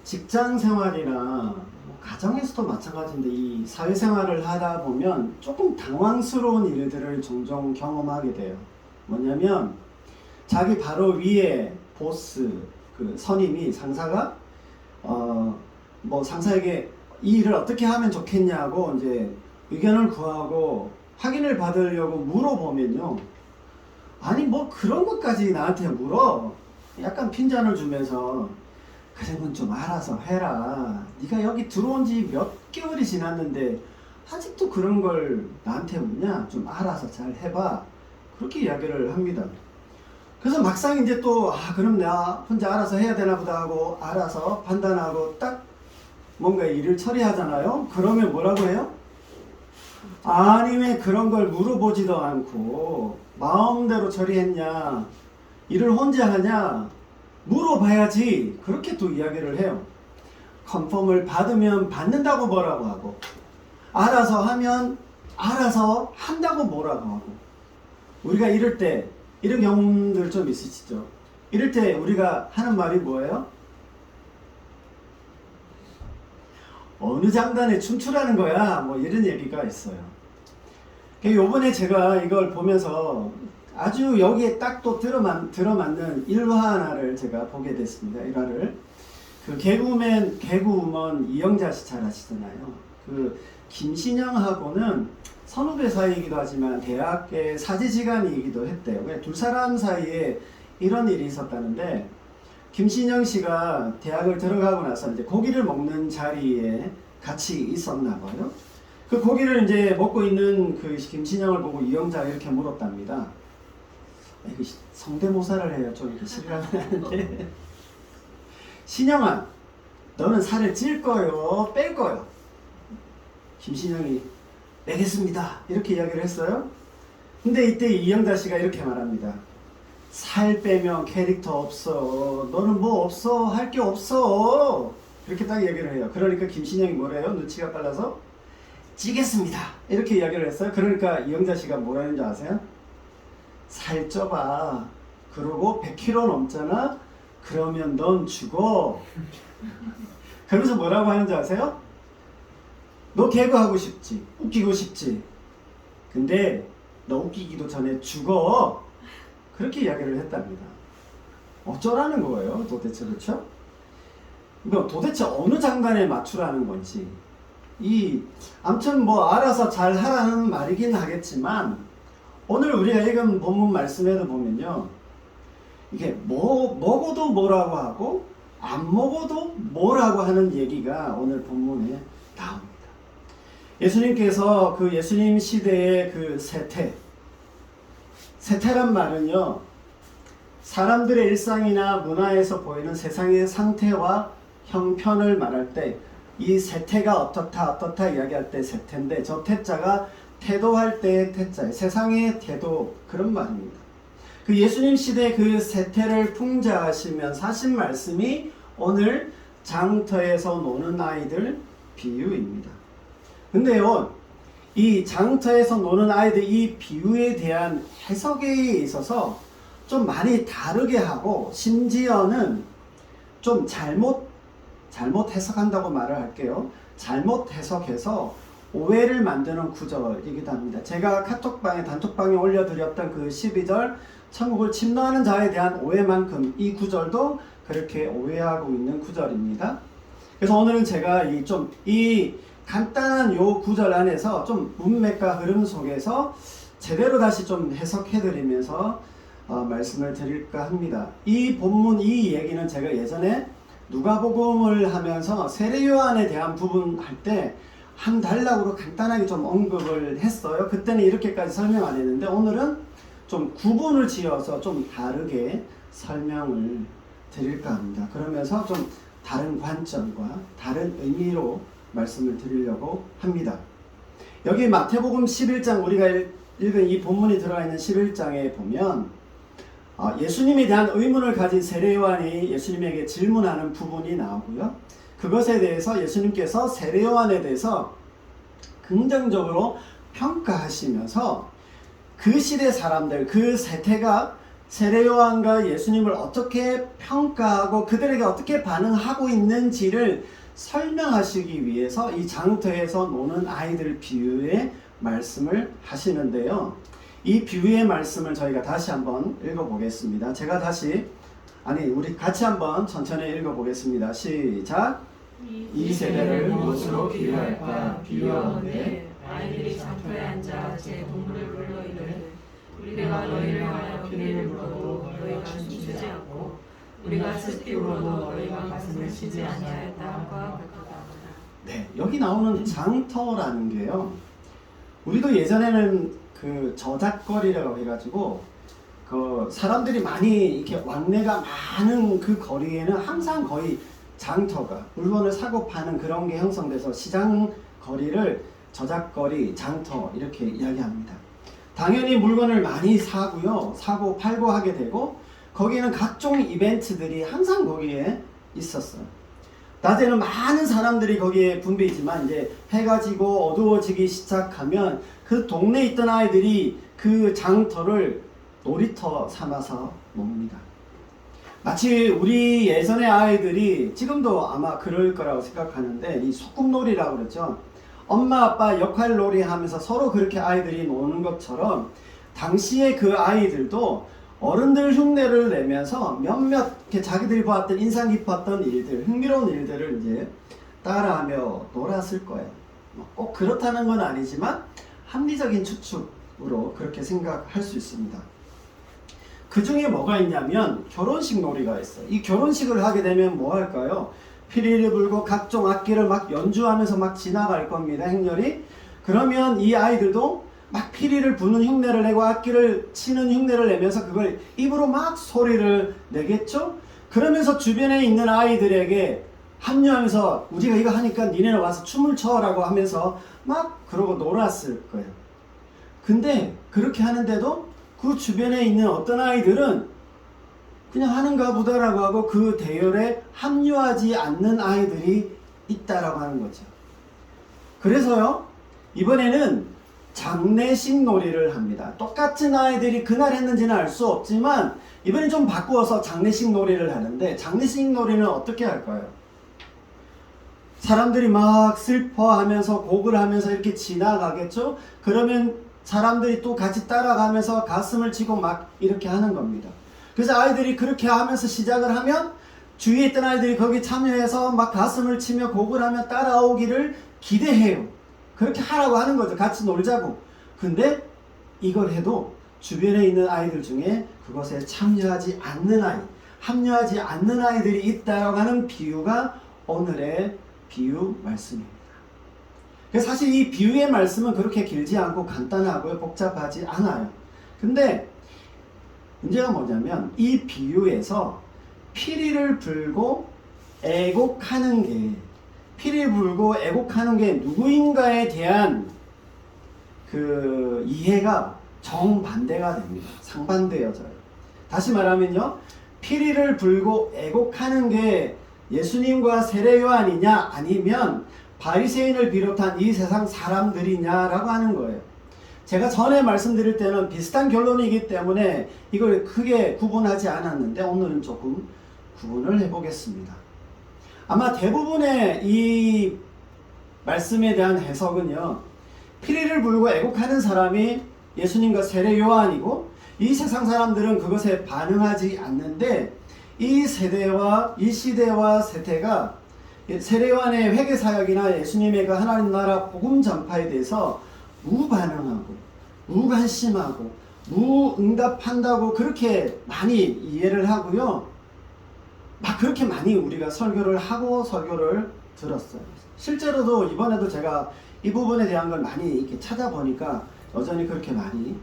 직장 생활이나 뭐 가정에서도 마찬가지인데 이 사회생활을 하다 보면 조금 당황스러운 일들을 종종 경험하게 돼요. 뭐냐면 자기 바로 위에 보스, 그 선임이 상사가 뭐 상사에게 이 일을 어떻게 하면 좋겠냐고 이제 의견을 구하고 확인을 받으려고 물어보면요. 아니 뭐 그런 것까지 나한테 물어. 약간 핀잔을 주면서 그러면 좀 알아서 해라. 네가 여기 들어온 지 몇 개월이 지났는데 아직도 그런 걸 나한테 묻냐? 좀 알아서 잘 해봐. 그렇게 이야기를 합니다. 그래서 막상 이제 또 그럼 내가 혼자 알아서 해야 되나 보다 하고 알아서 판단하고 딱 뭔가 일을 처리하잖아요. 그러면 뭐라고 해요? 아니 왜 그런 걸 물어보지도 않고 마음대로 처리했냐? 일을 혼자 하냐? 물어봐야지. 그렇게 또 이야기를 해요. 컨펌을 받으면 받는다고 뭐라고 하고 알아서 하면 알아서 한다고 뭐라고 하고 우리가 이럴 때 이런 경험들 좀 있으시죠? 이럴 때 우리가 하는 말이 뭐예요? 어느 장단에 춤추라는 거야 뭐 이런 얘기가 있어요. 요번에 제가 이걸 보면서 아주 여기에 딱 또 들어맞는 일화 하나를 제가 보게 됐습니다. 일화를 그 개그우먼 이영자 씨 잘 아시잖아요. 그 김신영하고는 선후배 사이이기도 하지만 대학의 사제지간이기도 했대요. 두 사람 사이에 이런 일이 있었다는데 김신영 씨가 대학을 들어가고 나서 이제 고기를 먹는 자리에 같이 있었나 봐요. 그 고기를 이제 먹고 있는 그 김신영을 보고 이영자가 이렇게 물었답니다. 이거 성대모사를 해요. 좀 이렇게 싫어하는데 신영아, 너는 살을 찔 거요? 뺄 거요? 김신영이 빼겠습니다. 이렇게 이야기를 했어요. 근데 이때 이영자 씨가 이렇게 말합니다. 살 빼면 캐릭터 없어. 너는 뭐 없어. 할 게 없어. 이렇게 딱 얘기를 해요. 그러니까 김신영이 뭐래요? 눈치가 빨라서 찌겠습니다. 이렇게 이야기를 했어요. 그러니까 이영자 씨가 뭐라는 줄 아세요? 살 쪄봐. 그러고 100kg 넘잖아? 그러면 넌 죽어. 그러면서 뭐라고 하는지 아세요? 너 개그하고 싶지? 웃기고 싶지? 근데 너 웃기기도 전에 죽어. 그렇게 이야기를 했답니다. 어쩌라는 거예요 도대체, 그렇죠? 이거 도대체 어느 장단에 맞추라는 건지 아무튼 뭐 알아서 잘 하라는 말이긴 하겠지만 오늘 우리가 읽은 본문 말씀에도 보면요, 이게 먹어도 뭐라고 하고 안 먹어도 뭐라고 하는 얘기가 오늘 본문에 나옵니다. 예수님께서 그 예수님 시대의 그 세태란 말은요, 사람들의 일상이나 문화에서 보이는 세상의 상태와 형편을 말할 때 이 세태가 어떻다 이야기할 때 세태인데, 저 태자가 태도할 때의 태자예요. 세상의 태도, 그런 말입니다. 그 예수님 시대 그 세태를 풍자하시면서 하신 말씀이 오늘 장터에서 노는 아이들 비유입니다. 근데요, 이 장터에서 노는 아이들 이 비유에 대한 해석에 있어서 좀 많이 다르게 하고 심지어는 좀 잘못 해석한다고 말을 할게요. 잘못 해석해서 오해를 만드는 구절이기도 합니다. 제가 단톡방에 올려드렸던 그 12절 천국을 침노하는 자에 대한 오해만큼 이 구절도 그렇게 오해하고 있는 구절입니다. 그래서 오늘은 제가 이 간단한 요 구절 안에서 좀 문맥과 흐름 속에서 제대로 다시 좀 해석해드리면서 말씀을 드릴까 합니다. 이 본문 이 얘기는 제가 예전에 누가복음을 하면서 세례 요한에 대한 부분 할 때 한 단락으로 간단하게 좀 언급을 했어요. 그때는 이렇게까지 설명 안 했는데 오늘은 좀 구분을 지어서 좀 다르게 설명을 드릴까 합니다. 그러면서 좀 다른 관점과 다른 의미로 말씀을 드리려고 합니다. 여기 마태복음 11장 우리가 읽은 이 본문이 들어가 있는 11장에 보면 예수님에 대한 의문을 가진 세례 요한이 예수님에게 질문하는 부분이 나오고요. 그것에 대해서 예수님께서 세례 요한에 대해서 긍정적으로 평가하시면서 그 시대 사람들, 그 세태가 세례요한과 예수님을 어떻게 평가하고 그들에게 어떻게 반응하고 있는지를 설명하시기 위해서 이 장터에서 노는 아이들 비유의 말씀을 하시는데요. 이 비유의 말씀을 저희가 다시 한번 읽어보겠습니다. 우리 같이 한번 천천히 읽어보겠습니다. 시작. 이 세대를 무엇으로 비유할까? 비유하건대 아이들이 장터에 앉아 제 동물을 불러 이르되 우리가 너희를 하여 피리를 불어도 너희가 춤추지 않고 우리가 슬피 울어도 너희가 가슴을 치지 아니하였다 함과 같다. 네, 여기 나오는 장터라는 게요. 우리도 예전에는 그 저작거리라고 해가지고 그 사람들이 많이 이렇게 왕래가 많은 그 거리에는 항상 거의 장터가 물건을 사고 파는 그런 게 형성돼서 시장 거리를 저작거리, 장터 이렇게 이야기합니다. 당연히 물건을 많이 사고요, 사고 팔고 하게 되고 거기에는 각종 이벤트들이 항상 거기에 있었어요. 낮에는 많은 사람들이 거기에 분배이지만 이제 해가 지고 어두워지기 시작하면 그 동네에 있던 아이들이 그 장터를 놀이터 삼아서 놉니다. 마치 우리 예전의 아이들이 지금도 아마 그럴 거라고 생각하는데 이 소꿉놀이라고 그러죠. 엄마 아빠 역할놀이 하면서 서로 그렇게 아이들이 노는 것처럼 당시에 그 아이들도 어른들 흉내를 내면서 몇몇 이렇게 자기들이 보았던 인상 깊었던 일들, 흥미로운 일들을 이제 따라하며 놀았을 거예요. 꼭 그렇다는 건 아니지만 합리적인 추측으로 그렇게 생각할 수 있습니다. 그 중에 뭐가 있냐면 결혼식 놀이가 있어요. 이 결혼식을 하게 되면 뭐 할까요? 피리를 불고 각종 악기를 막 연주하면서 막 지나갈 겁니다. 행렬이. 그러면 이 아이들도 막 피리를 부는 흉내를 내고 악기를 치는 흉내를 내면서 그걸 입으로 막 소리를 내겠죠? 그러면서 주변에 있는 아이들에게 합류하면서 우리가 이거 하니까 니네는 와서 춤을 춰라고 하면서 막 그러고 놀았을 거예요. 근데 그렇게 하는데도 그 주변에 있는 어떤 아이들은 그냥 하는가 보다라고 하고 그 대열에 합류하지 않는 아이들이 있다라고 하는 거죠. 그래서요, 이번에는 장례식 놀이를 합니다. 똑같은 아이들이 그날 했는지는 알 수 없지만 이번엔 좀 바꾸어서 장례식 놀이를 하는데 장례식 놀이는 어떻게 할까요? 사람들이 막 슬퍼하면서 곡을 하면서 이렇게 지나가겠죠? 그러면 사람들이 또 같이 따라가면서 가슴을 치고 막 이렇게 하는 겁니다. 그래서 아이들이 그렇게 하면서 시작을 하면 주위에 있던 아이들이 거기 참여해서 막 가슴을 치며 곡을 하며 따라오기를 기대해요. 그렇게 하라고 하는 거죠. 같이 놀자고. 근데 이걸 해도 주변에 있는 아이들 중에 그것에 참여하지 않는 아이, 합류하지 않는 아이들이 있다고 하는 비유가 오늘의 비유 말씀입니다. 그래서 사실 이 비유의 말씀은 그렇게 길지 않고 간단하고요, 복잡하지 않아요. 근데 문제가 뭐냐면 이 비유에서 피리를 불고 애곡하는 게 피리를 불고 애곡하는 게 누구인가에 대한 그 이해가 정반대가 됩니다. 상반되어져요. 다시 말하면요, 피리를 불고 애곡하는 게 예수님과 세례요한이냐 아니면 바리새인을 비롯한 이 세상 사람들이냐라고 하는 거예요. 제가 전에 말씀드릴 때는 비슷한 결론이기 때문에 이걸 크게 구분하지 않았는데 오늘은 조금 구분을 해보겠습니다. 아마 대부분의 이 말씀에 대한 해석은요, 피리를 불고 애곡하는 사람이 예수님과 세례 요한이고 이 세상 사람들은 그것에 반응하지 않는데 이 세대와 이 시대와 세대가 세례 요한의 회개 사역이나 예수님의 그 하나님 나라 복음 전파에 대해서 무반응하고 무관심하고 무응답한다고 그렇게 많이 이해를 하고요, 막 그렇게 많이 우리가 설교를 하고 설교를 들었어요. 실제로도 이번에도 제가 이 부분에 대한 걸 많이 이렇게 찾아보니까 여전히 그렇게 많이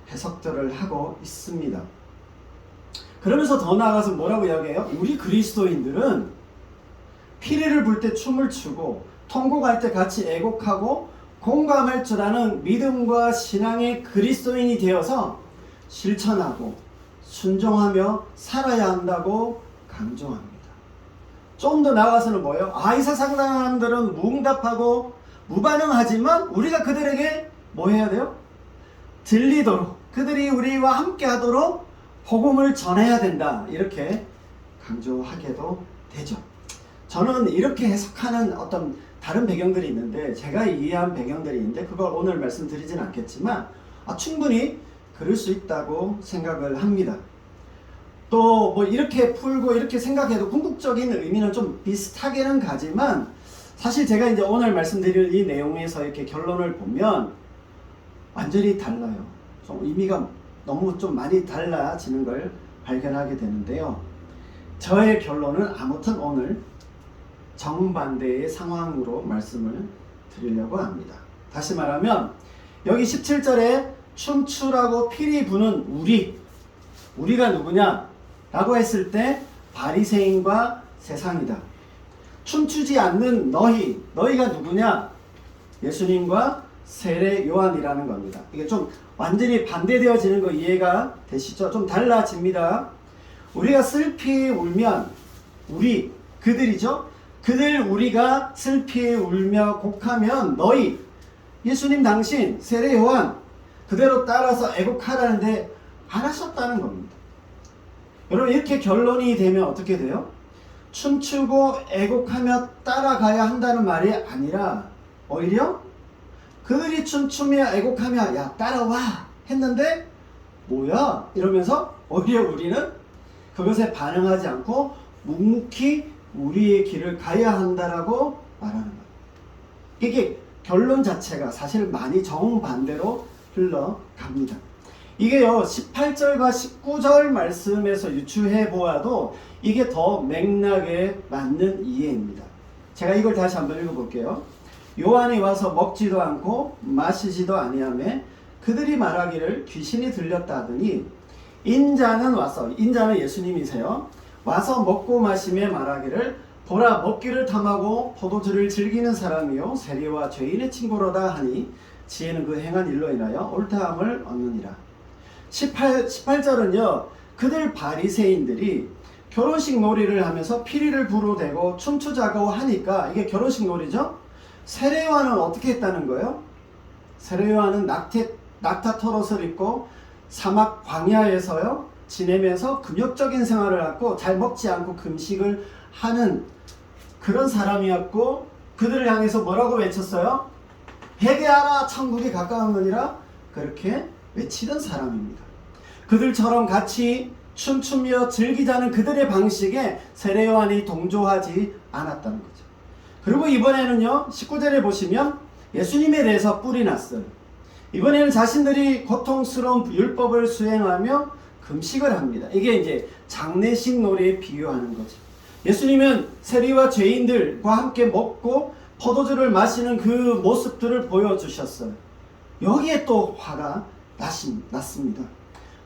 해석들을 하고 있습니다. 그러면서 더 나아가서 뭐라고 이야기해요? 우리 그리스도인들은 피리를 불 때 춤을 추고 통곡할 때 같이 애곡하고 공감할 줄 아는 믿음과 신앙의 그리스도인이 되어서 실천하고 순종하며 살아야 한다고 강조합니다. 좀 더 나아가서는 뭐예요? 이 세상 사람들은 무응답하고 무반응하지만 우리가 그들에게 뭐 해야 돼요? 들리도록, 그들이 우리와 함께 하도록 복음을 전해야 된다 이렇게 강조하게도 되죠. 저는 이렇게 해석하는 어떤 다른 배경들이 있는데 제가 이해한 배경들이 있는데 그걸 오늘 말씀드리진 않겠지만 충분히 그럴 수 있다고 생각을 합니다. 또 뭐 이렇게 풀고 이렇게 생각해도 궁극적인 의미는 좀 비슷하게는 가지만 사실 제가 이제 오늘 말씀드릴 이 내용에서 이렇게 결론을 보면 완전히 달라요. 좀 의미가 너무 좀 많이 달라지는 걸 발견하게 되는데요. 저의 결론은 아무튼 오늘 정반대의 상황으로 말씀을 드리려고 합니다. 다시 말하면 여기 17절에 춤추라고 피리 부는 우리가 누구냐? 라고 했을 때 바리새인과 세상이다. 춤추지 않는 너희가 누구냐? 예수님과 세례 요한이라는 겁니다. 이게 좀 완전히 반대되어지는 거 이해가 되시죠? 좀 달라집니다. 우리가 슬피 울면 그들이죠? 우리가 슬피 울며 곡하면 너희 예수님 당신 세례 요한 그대로 따라서 애곡하라는데 안 하셨다는 겁니다. 여러분 이렇게 결론이 되면 어떻게 돼요? 춤추고 애곡하며 따라가야 한다는 말이 아니라 오히려 그들이 춤추며 애곡하며 야 따라와 했는데 뭐야? 이러면서 오히려 우리는 그것에 반응하지 않고 묵묵히 우리의 길을 가야 한다라고 말하는 거예요. 이게 결론 자체가 사실 많이 정반대로 흘러갑니다. 이게요 18절과 19절 말씀에서 유추해 보아도 이게 더 맥락에 맞는 이해입니다. 제가 이걸 다시 한번 읽어볼게요. 요한이 와서 먹지도 않고 마시지도 아니하며 그들이 말하기를 귀신이 들렸다 하더니 인자는 예수님이세요. 와서 먹고 마시며 말하기를 보라 먹기를 탐하고 포도주를 즐기는 사람이요 세리와 죄인의 친구로다 하니 지혜는 그 행한 일로 인하여 옳다함을 얻느니라. 18절은요 그들 바리새인들이 결혼식 놀이를 하면서 피리를 부르대고 춤추자고 하니까 이게 결혼식 놀이죠. 세례 요한은 어떻게 했다는 거예요? 세례 요한은 낙타 털옷을 입고 사막 광야에서요 지내면서 금욕적인 생활을 하고 잘 먹지 않고 금식을 하는 그런 사람이었고 그들을 향해서 뭐라고 외쳤어요? 회개하라 천국이 가까웠느니라 그렇게 외치던 사람입니다. 그들처럼 같이 춤추며 즐기자는 그들의 방식에 세례 요한이 동조하지 않았다는 거죠. 그리고 이번에는요 19절에 보시면 예수님에 대해서 뿔이 났어요. 이번에는 자신들이 고통스러운 율법을 수행하며 금식을 합니다. 이게 이제 장례식 놀이에 비유하는 거죠. 예수님은 세리와 죄인들과 함께 먹고 포도주를 마시는 그 모습들을 보여주셨어요. 여기에 또 화가 났습니다.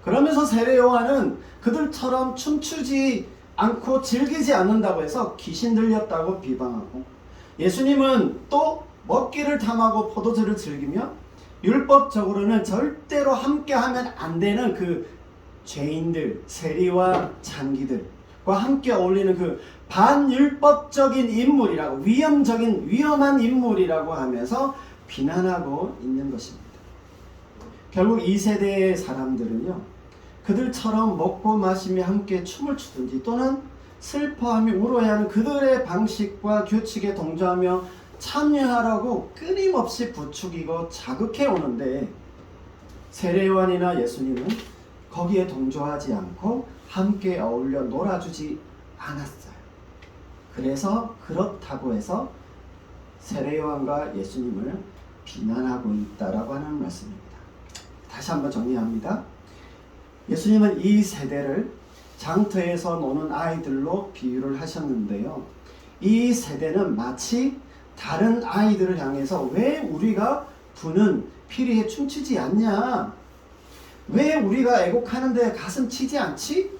그러면서 세례 요한은 그들처럼 춤추지 않고 즐기지 않는다고 해서 귀신 들렸다고 비방하고 예수님은 또 먹기를 탐하고 포도주를 즐기며 율법적으로는 절대로 함께하면 안 되는 그 죄인들, 세리와 창기들과 함께 어울리는 그 반율법적인 인물이라고 위험한 인물이라고 하면서 비난하고 있는 것입니다. 결국 이 세대의 사람들은요 그들처럼 먹고 마시며 함께 춤을 추든지 또는 슬퍼하며 울어야 하는 그들의 방식과 규칙에 동조하며 참여하라고 끊임없이 부추기고 자극해 오는데 세례 요한이나 예수님은 거기에 동조하지 않고 함께 어울려 놀아주지 않았어요. 그래서 그렇다고 해서 세례 요한과 예수님을 비난하고 있다라고 하는 말씀입니다. 다시 한번 정리합니다. 예수님은 이 세대를 장터에서 노는 아이들로 비유를 하셨는데요. 이 세대는 마치 다른 아이들을 향해서 왜 우리가 부는 피리에 춤추지 않냐? 왜 우리가 애곡하는데 가슴 치지 않지?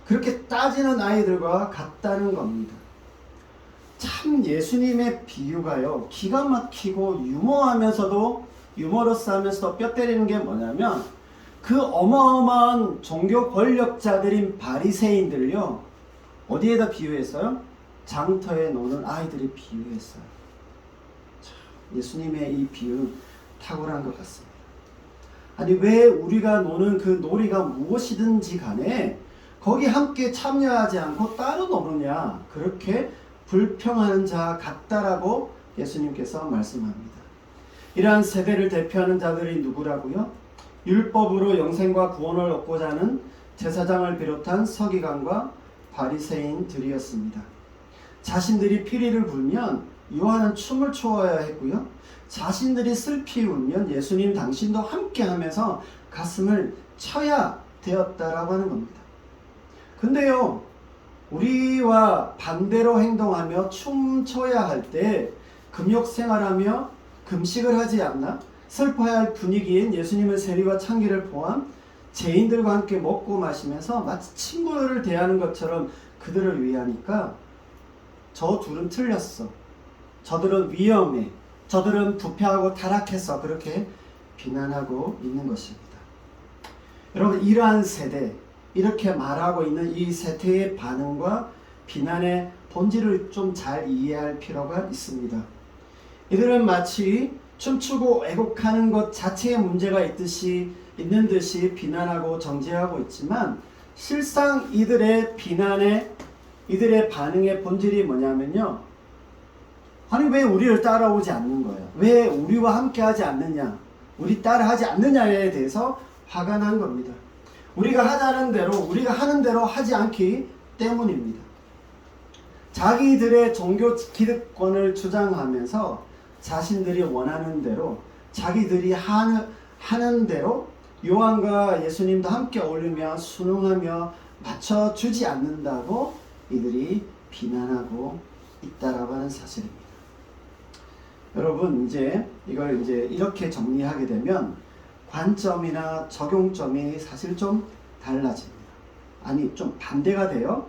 그렇게 따지는 아이들과 같다는 겁니다. 참 예수님의 비유가요 기가 막히고 유머러스하면서도 뼈 때리는 게 뭐냐면 그 어마어마한 종교 권력자들인 바리새인들을요 어디에다 비유했어요? 장터에 노는 아이들이 비유했어요. 참, 예수님의 이 비유는 탁월한 것 같습니다. 아니 왜 우리가 노는 그 놀이가 무엇이든지 간에 거기 함께 참여하지 않고 따로 노느냐, 그렇게 불평하는 자 같다라고 예수님께서 말씀합니다. 이러한 세대를 대표하는 자들이 누구라고요? 율법으로 영생과 구원을 얻고자 하는 제사장을 비롯한 서기관과 바리새인들이었습니다. 자신들이 피리를 불면 요한은 춤을 추어야 했고요. 자신들이 슬피 울면 예수님 당신도 함께 하면서 가슴을 쳐야 되었다라고 하는 겁니다. 근데요, 우리와 반대로 행동하며 춤춰야 할 때 금욕 생활하며 금식을 하지 않나? 슬퍼야 할 분위기인 예수님의 세리와 창기를 포함 죄인들과 함께 먹고 마시면서 마치 친구를 대하는 것처럼 그들을 위하니까 저 둘은 틀렸어. 저들은 위험해. 저들은 부패하고 타락해서 그렇게 비난하고 있는 것입니다. 여러분, 이러한 세대, 이렇게 말하고 있는 이 세태의 반응과 비난의 본질을 좀 잘 이해할 필요가 있습니다. 이들은 마치 춤추고 애곡하는 것 자체에 문제가 있는 듯이 비난하고 정죄하고 있지만, 실상 이들의 반응의 본질이 뭐냐면요, 아니 왜 우리를 따라오지 않는 거예요? 왜 우리와 함께 하지 않느냐? 우리 따라하지 않느냐에 대해서 화가 난 겁니다. 우리가 하자는 대로, 우리가 하는 대로 하지 않기 때문입니다. 자기들의 종교 기득권을 주장하면서 자신들이 원하는 대로, 자기들이 하는 대로 요한과 예수님도 함께 어울리며 순응하며 맞춰주지 않는다고 이들이 비난하고 있다라고 하는 사실입니다. 여러분, 이걸 이렇게 정리하게 되면 관점이나 적용점이 사실 좀 달라집니다. 아니, 좀 반대가 돼요.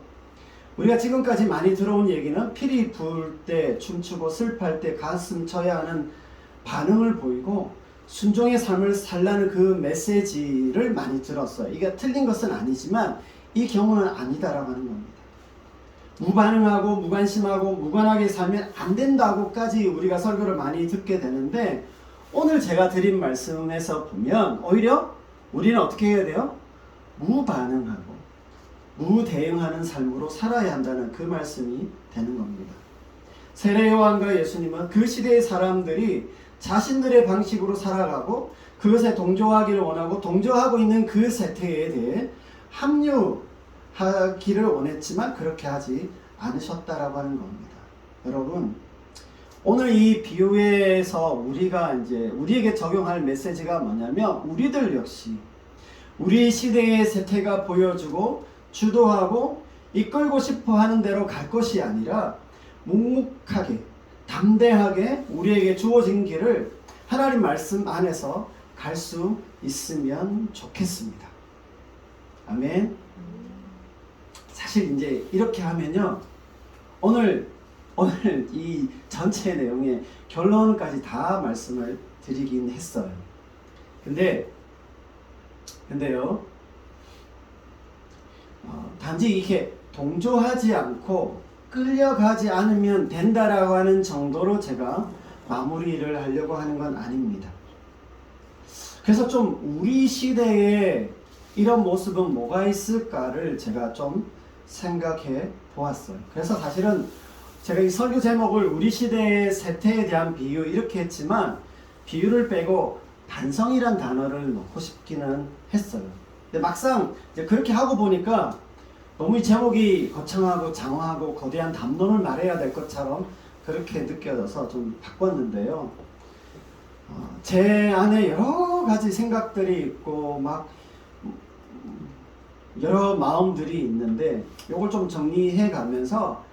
우리가 지금까지 많이 들어온 얘기는 피리 부을 때 춤추고 슬퍼할 때 가슴 쳐야 하는 반응을 보이고 순종의 삶을 살라는 그 메시지를 많이 들었어요. 이게 틀린 것은 아니지만 이 경우는 아니다라고 하는 겁니다. 무반응하고 무관심하고 무관하게 살면 안 된다고까지 우리가 설교를 많이 듣게 되는데, 오늘 제가 드린 말씀에서 보면 오히려 우리는 어떻게 해야 돼요? 무반응하고 무대응하는 삶으로 살아야 한다는 그 말씀이 되는 겁니다. 세례 요한과 예수님은 그 시대의 사람들이 자신들의 방식으로 살아가고 그것에 동조하기를 원하고 동조하고 있는 그 세태에 대해 합류하기를 원했지만 그렇게 하지 않으셨다라고 하는 겁니다. 여러분, 오늘 이 비유에서 우리에게 적용할 메시지가 뭐냐면, 우리들 역시 우리 시대의 세태가 보여주고 주도하고 이끌고 싶어 하는 대로 갈 것이 아니라 묵묵하게 담대하게 우리에게 주어진 길을 하나님 말씀 안에서 갈 수 있으면 좋겠습니다. 아멘. 사실 이렇게 하면요, 오늘 이 전체 내용의 결론까지 다 말씀을 드리긴 했어요. 근데요, 단지 이렇게 동조하지 않고 끌려가지 않으면 된다라고 하는 정도로 제가 마무리를 하려고 하는 건 아닙니다. 그래서 좀 우리 시대에 이런 모습은 뭐가 있을까를 제가 좀 생각해 보았어요. 그래서 사실은 제가 이 설교 제목을 우리 시대의 세태에 대한 비유 이렇게 했지만, 비유를 빼고 반성이란 단어를 넣고 싶기는 했어요. 근데 막상 그렇게 하고 보니까 너무 이 제목이 거창하고 장황하고 거대한 담론을 말해야 될 것처럼 그렇게 느껴져서 좀 바꿨는데요. 제 안에 여러 가지 생각들이 있고 막 여러 마음들이 있는데, 이걸 좀 정리해 가면서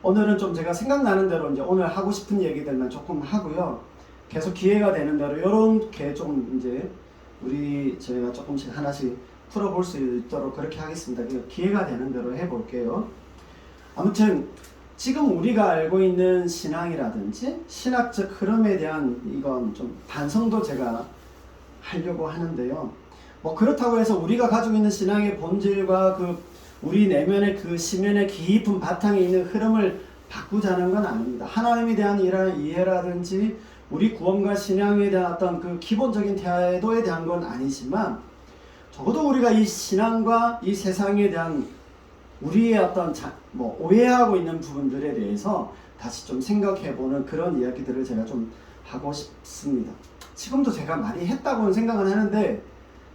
오늘은 좀 제가 생각나는 대로 오늘 하고 싶은 얘기들만 조금 하고요. 계속 기회가 되는 대로 이렇게 좀 저희가 조금씩 하나씩 풀어볼 수 있도록 그렇게 하겠습니다. 기회가 되는 대로 해볼게요. 아무튼 지금 우리가 알고 있는 신앙이라든지 신학적 흐름에 대한 이건 좀 반성도 제가 하려고 하는데요. 그렇다고 해서 우리가 가지고 있는 신앙의 본질과 우리 내면의 그 심연의 깊은 바탕에 있는 흐름을 바꾸자는 건 아닙니다. 하나님에 대한 이해라든지 우리 구원과 신앙에 대한 어떤 그 기본적인 태도에 대한 건 아니지만 적어도 우리가 이 신앙과 이 세상에 대한 우리의 어떤 오해하고 있는 부분들에 대해서 다시 좀 생각해보는 그런 이야기들을 제가 좀 하고 싶습니다. 지금도 제가 많이 했다고는 생각은 하는데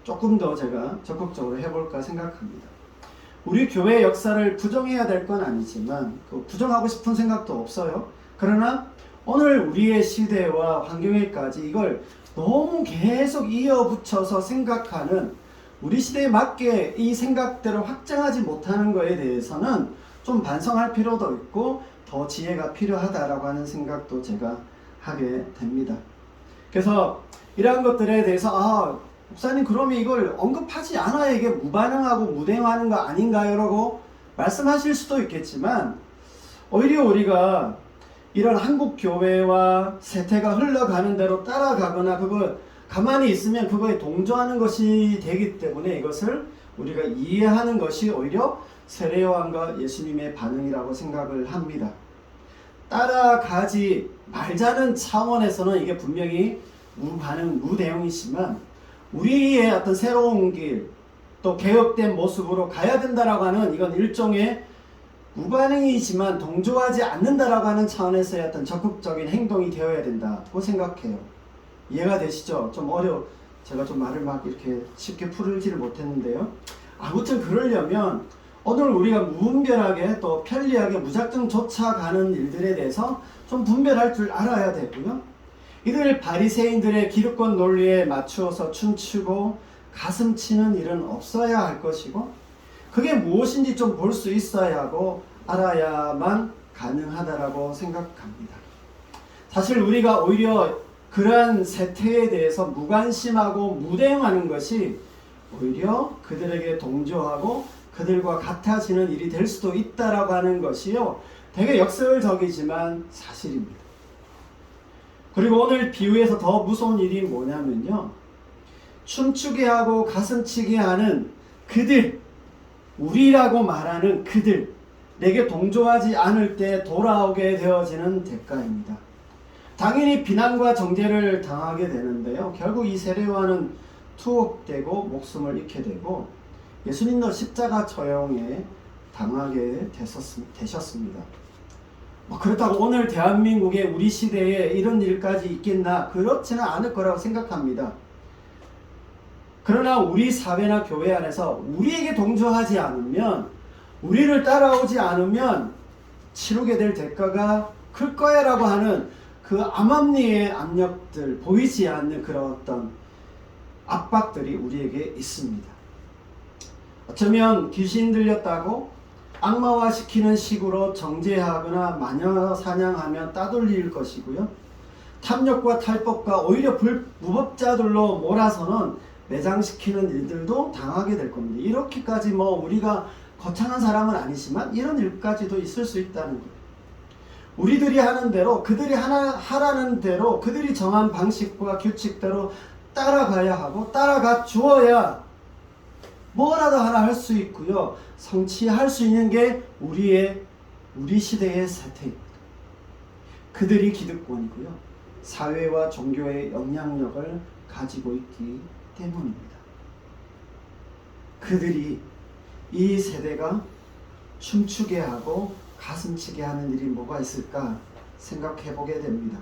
조금 더 제가 적극적으로 해볼까 생각합니다. 우리 교회 역사를 부정해야 될 건 아니지만 부정하고 싶은 생각도 없어요. 그러나 오늘 우리의 시대와 환경에까지 이걸 너무 계속 이어붙여서 생각하는 우리 시대에 맞게 이 생각대로 확장하지 못하는 것에 대해서는 좀 반성할 필요도 있고 더 지혜가 필요하다라고 하는 생각도 제가 하게 됩니다. 그래서 이러한 것들에 대해서 목사님 그러면 이걸 언급하지 않아야 이게 무반응하고 무대응하는 거 아닌가요? 라고 말씀하실 수도 있겠지만 오히려 우리가 이런 한국 교회와 세태가 흘러가는 대로 따라가거나 그걸 가만히 있으면 그거에 동조하는 것이 되기 때문에 이것을 우리가 이해하는 것이 오히려 세례요한과 예수님의 반응이라고 생각을 합니다. 따라가지 말자는 차원에서는 이게 분명히 무반응, 무대응이지만 우리의 어떤 새로운 길, 또 개혁된 모습으로 가야 된다라고 하는 이건 일종의 무반응이지만 동조하지 않는다라고 하는 차원에서의 어떤 적극적인 행동이 되어야 된다고 생각해요. 이해가 되시죠? 좀 제가 좀 말을 막 이렇게 쉽게 풀지를 못했는데요. 아무튼 그러려면 오늘 우리가 무분별하게 또 편리하게 무작정 쫓아가는 일들에 대해서 좀 분별할 줄 알아야 되고요. 이들 바리새인들의 기득권 논리에 맞추어서 춤추고 가슴 치는 일은 없어야 할 것이고 그게 무엇인지 좀 볼 수 있어야 하고 알아야만 가능하다라고 생각합니다. 사실 우리가 오히려 그러한 세태에 대해서 무관심하고 무대응하는 것이 오히려 그들에게 동조하고 그들과 같아지는 일이 될 수도 있다라고 하는 것이요. 되게 역설적이지만 사실입니다. 그리고 오늘 비유에서 더 무서운 일이 뭐냐면요. 춤추게 하고 가슴치게 하는 그들, 우리라고 말하는 그들, 내게 동조하지 않을 때 돌아오게 되어지는 대가입니다. 당연히 비난과 정죄를 당하게 되는데요. 결국 이 세례요한은 투옥되고 목숨을 잃게 되고 예수님도 십자가 처형에 당하게 되셨습니다. 그렇다고 오늘 대한민국의 우리 시대에 이런 일까지 있겠나? 그렇지는 않을 거라고 생각합니다. 그러나 우리 사회나 교회 안에서 우리에게 동조하지 않으면, 우리를 따라오지 않으면 치르게 될 대가가 클 거야 라고 하는 그 암암리의 압력들, 보이지 않는 그런 어떤 압박들이 우리에게 있습니다. 어쩌면 귀신 들렸다고 악마화 시키는 식으로 정죄하거나 마녀 사냥하면 따돌릴 것이고요. 탐욕과 탈법과 오히려 무법자들로 몰아서는 매장시키는 일들도 당하게 될 겁니다. 이렇게까지 우리가 거창한 사람은 아니지만 이런 일까지도 있을 수 있다는 거예요. 우리들이 하는 대로, 그들이 하라는 대로, 그들이 정한 방식과 규칙대로 따라가야 하고 따라가 주어야 뭐라도 하나 할 수 있고요. 성취할 수 있는 게 우리 시대의 세태입니다. 그들이 기득권이고요. 사회와 종교의 영향력을 가지고 있기 때문입니다. 그들이 이 세대가 춤추게 하고 가슴치게 하는 일이 뭐가 있을까 생각해 보게 됩니다.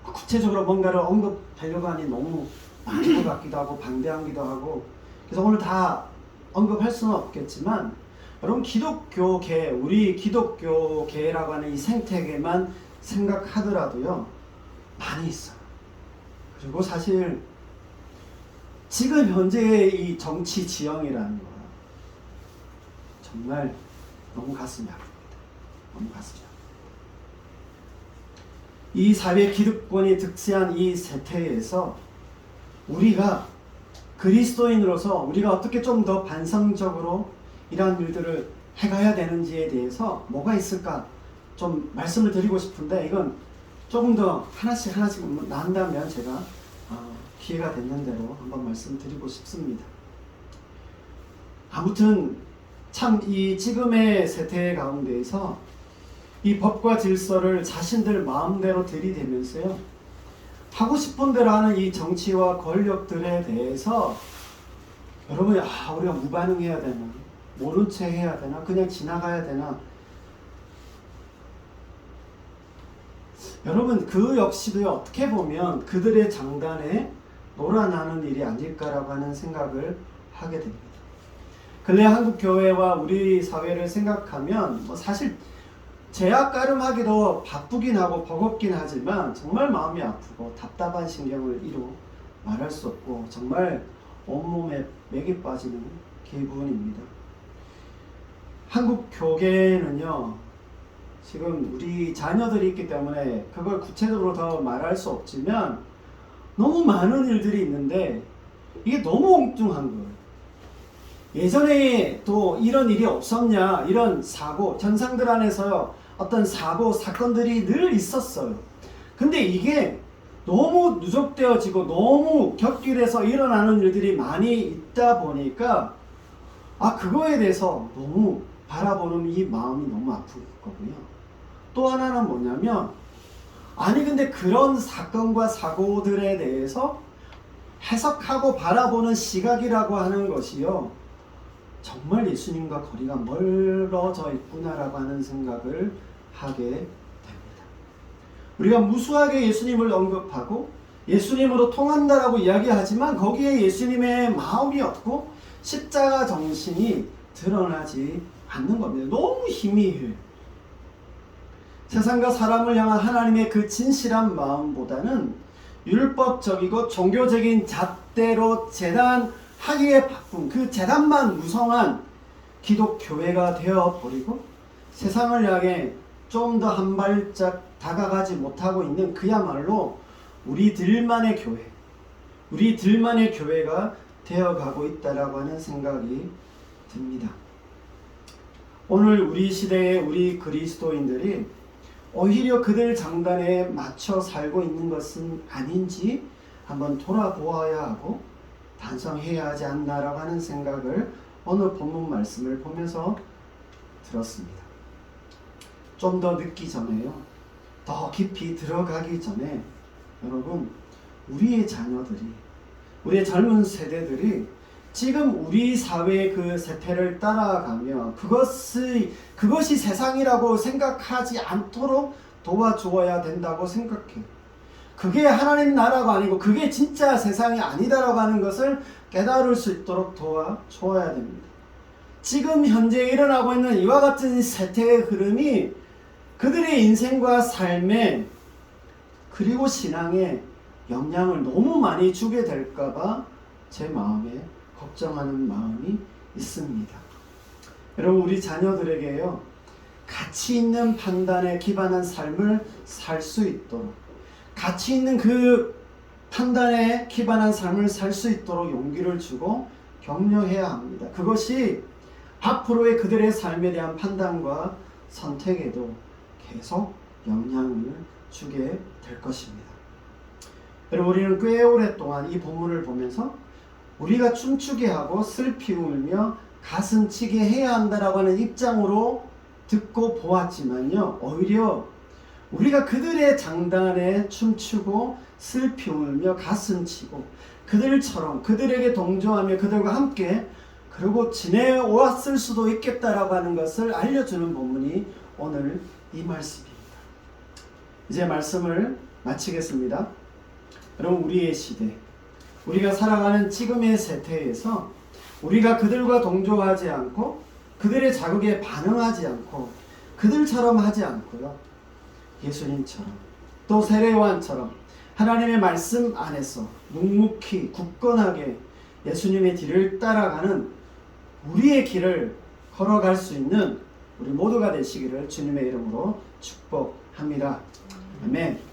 구체적으로 뭔가를 언급하려고 하니 너무 많은 것 같기도 하고 방대하기도 하고 그래서 오늘 다 언급할 수는 없겠지만 여러분 기독교계, 우리 기독교계라고 하는 이 생태계만 생각하더라도요 많이 있어요. 그리고 사실 지금 현재의 이 정치 지형이라는 거 정말 너무 가슴이 아픕니다. 너무 가슴이 아픕니다. 이 사회 기득권이 득세한 이 세태에서 우리가 그리스도인으로서 우리가 어떻게 좀 더 반성적으로 이러한 일들을 해가야 되는지에 대해서 뭐가 있을까 좀 말씀을 드리고 싶은데 이건 조금 더 하나씩 나눈다면 제가 기회가 됐는 대로 한번 말씀드리고 싶습니다. 아무튼 참 이 지금의 세태 가운데에서 이 법과 질서를 자신들 마음대로 들이대면서요, 하고 싶은 대로 하는 이 정치와 권력들에 대해서 여러분이 우리가 무반응해야 되나, 모른 채 해야 되나, 그냥 지나가야 되나. 여러분, 그 역시도 어떻게 보면 그들의 장단에 놀아나는 일이 아닐까라고 하는 생각을 하게 됩니다. 근래 한국 교회와 우리 사회를 생각하면 사실 제약 가름하기도 바쁘긴 하고 버겁긴 하지만 정말 마음이 아프고 답답한 신경을 이루 말할 수 없고 정말 온몸에 맥이 빠지는 기분입니다. 한국 교계는요, 지금 우리 자녀들이 있기 때문에 그걸 구체적으로 더 말할 수 없지만 너무 많은 일들이 있는데 이게 너무 엉뚱한 거예요. 예전에 또 이런 일이 없었냐, 이런 사고, 현상들 안에서 어떤 사고, 사건들이 늘 있었어요. 근데 이게 너무 누적되어지고 너무 곁길에서 일어나는 일들이 많이 있다 보니까 그거에 대해서 너무 바라보는 이 마음이 너무 아픈 거고요. 또 하나는 뭐냐면, 근데 그런 사건과 사고들에 대해서 해석하고 바라보는 시각이라고 하는 것이요, 정말 예수님과 거리가 멀어져 있구나라고 하는 생각을 하게 됩니다. 우리가 무수하게 예수님을 언급하고 예수님으로 통한다라고 이야기하지만 거기에 예수님의 마음이 없고 십자가 정신이 드러나지 않는 겁니다. 너무 희미해요. 세상과 사람을 향한 하나님의 그 진실한 마음보다는 율법적이고 종교적인 잣대로 재단하기에 바쁜 그 재단만 무성한 기독교회가 되어버리고 세상을 향해 좀 더 한 발짝 다가가지 못하고 있는 그야말로 우리들만의 교회가 되어가고 있다라고 하는 생각이 듭니다. 오늘 우리 시대의 우리 그리스도인들이 오히려 그들 장단에 맞춰 살고 있는 것은 아닌지 한번 돌아보아야 하고 반성해야 하지 않나라고 하는 생각을 오늘 본문 말씀을 보면서 들었습니다. 좀 더 늦기 전에요, 더 깊이 들어가기 전에 여러분, 우리의 자녀들이, 우리의 젊은 세대들이 지금 우리 사회의 그 세태를 따라가며 그것이 세상이라고 생각하지 않도록 도와주어야 된다고 생각해요. 그게 하나님 나라가 아니고 그게 진짜 세상이 아니다라고 하는 것을 깨달을 수 있도록 도와줘야 됩니다. 지금 현재 일어나고 있는 이와 같은 세태의 흐름이 그들의 인생과 삶에 그리고 신앙에 영향을 너무 많이 주게 될까봐 제 마음에 걱정하는 마음이 있습니다. 여러분, 우리 자녀들에게요, 가치 있는 판단에 기반한 삶을 살 수 있도록, 가치 있는 그 판단에 기반한 삶을 살 수 있도록 용기를 주고 격려해야 합니다. 그것이 앞으로의 그들의 삶에 대한 판단과 선택에도 계속 영향을 주게 될 것입니다. 여러분, 우리는 꽤 오랫동안 이 본문을 보면서 우리가 춤추게 하고 슬피 울며 가슴 치게 해야 한다라고 하는 입장으로 듣고 보았지만요, 오히려 우리가 그들의 장단에 춤추고 슬피 울며 가슴 치고 그들처럼 그들에게 동조하며 그들과 함께 그리고 지내왔을 수도 있겠다라고 하는 것을 알려주는 본문이 오늘 이 말씀입니다. 이제 말씀을 마치겠습니다. 여러분, 우리의 시대, 우리가 살아가는 지금의 세태에서 우리가 그들과 동조하지 않고 그들의 자극에 반응하지 않고 그들처럼 하지 않고요, 예수님처럼 또 세례요한처럼 하나님의 말씀 안에서 묵묵히 굳건하게 예수님의 뒤를 따라가는 우리의 길을 걸어갈 수 있는 우리 모두가 되시기를 주님의 이름으로 축복합니다. 아멘.